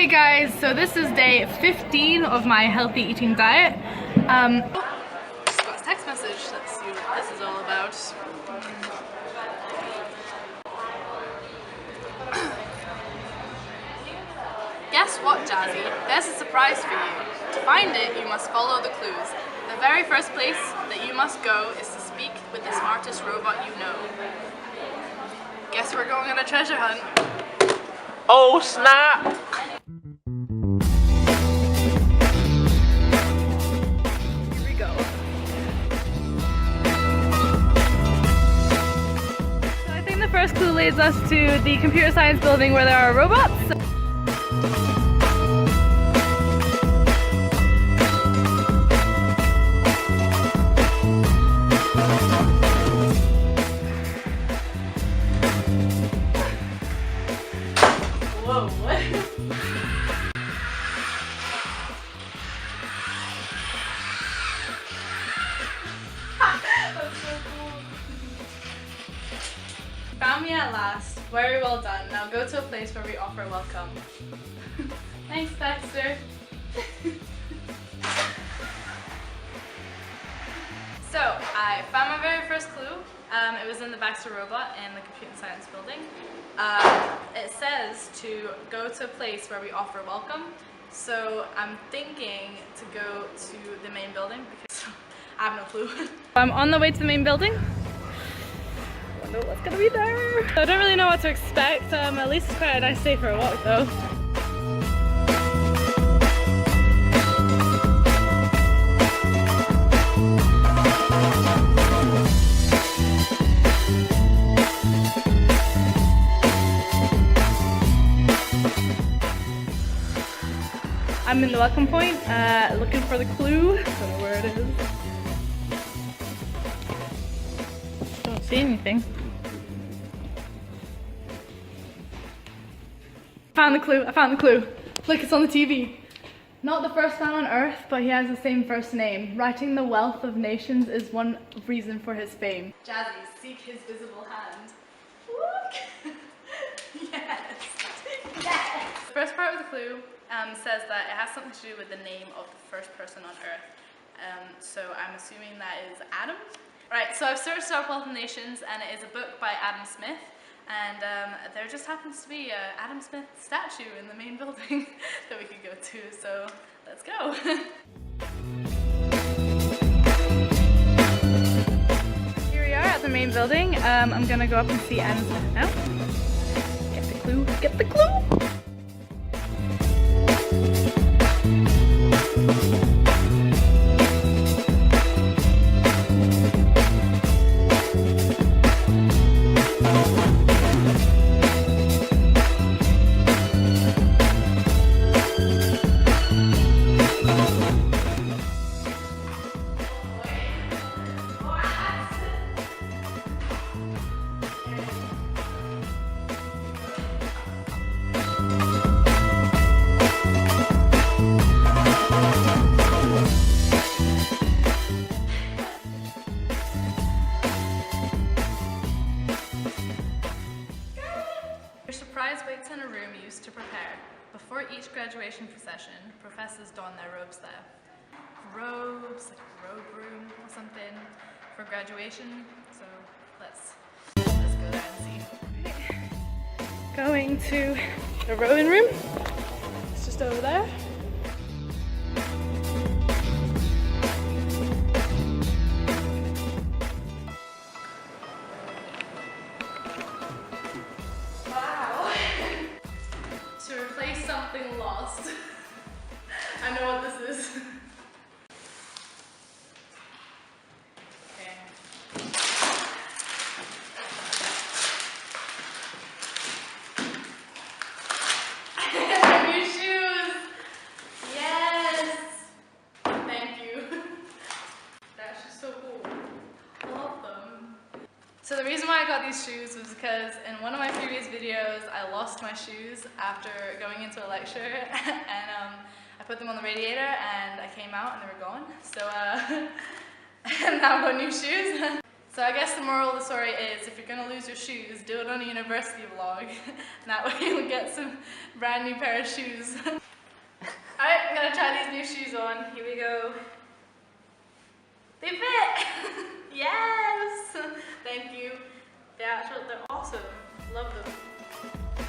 Hey guys, so this is day 15 of my healthy eating diet. Just got a text message, let's see what this is all about. Guess what, Jazzy? There's a surprise for you. To find it, you must follow the clues. The very first place that you must go is to speak with the smartest robot you know. Guess we're going on a treasure hunt. Oh snap! Here we go. So I think the first clue leads us to the computer science building where there are robots. Whoa, what? That's so cool. Found me at last. Very well done. Now go to a place where we offer welcome. Thanks, Baxter. So, I found my very first clue. It was in the Baxter robot in the computer science building. It says to go to a place where we offer welcome. So I'm thinking to go to the main building because I have no clue. I'm on the way to the main building. I wonder what's gonna be there. I don't really know what to expect. At least it's quite a nice day for a walk though. I'm in the welcome point, looking for the clue. Don't know where it is. Don't see anything. Found the clue, I found the clue. Look, it's on the TV. Not the first man on earth, but he has the same first name. Writing the wealth of nations is one reason for his fame. Jazzy, seek his visible hand. Look! Yes! Yes! The first part of the clue says that it has something to do with the name of the first person on earth. So I'm assuming that is Adam. Right, so I've searched up Wealth of Nations and it is a book by Adam Smith. And there just happens to be a Adam Smith statue in the main building that we could go to, so let's go. Here we are at the main building. I'm gonna go up and see Adam Smith now. Get the clue, get the clue! Surprise waits in a room used to prepare. Before each graduation procession, professors don their robes there. Robes, like a robe room or something for graduation. So let's go there and see. Going to the robing room. It's just over there. To replace something lost. I know what this is. Okay. New shoes! Yes! Thank you. That's just so cool. I love them. So the reason why I got these shoes was because in one of my previous videos I lost my shoes after going into a lecture and I put them on the radiator and I came out and they were gone. So and now I've got new shoes. So I guess the moral of the story is, if you're gonna lose your shoes, do it on a university vlog. And that way you'll get some brand new pair of shoes. Alright, I'm gonna try these new shoes on. Here we go. They fit! Yes! Thank you. They're awesome. Love them.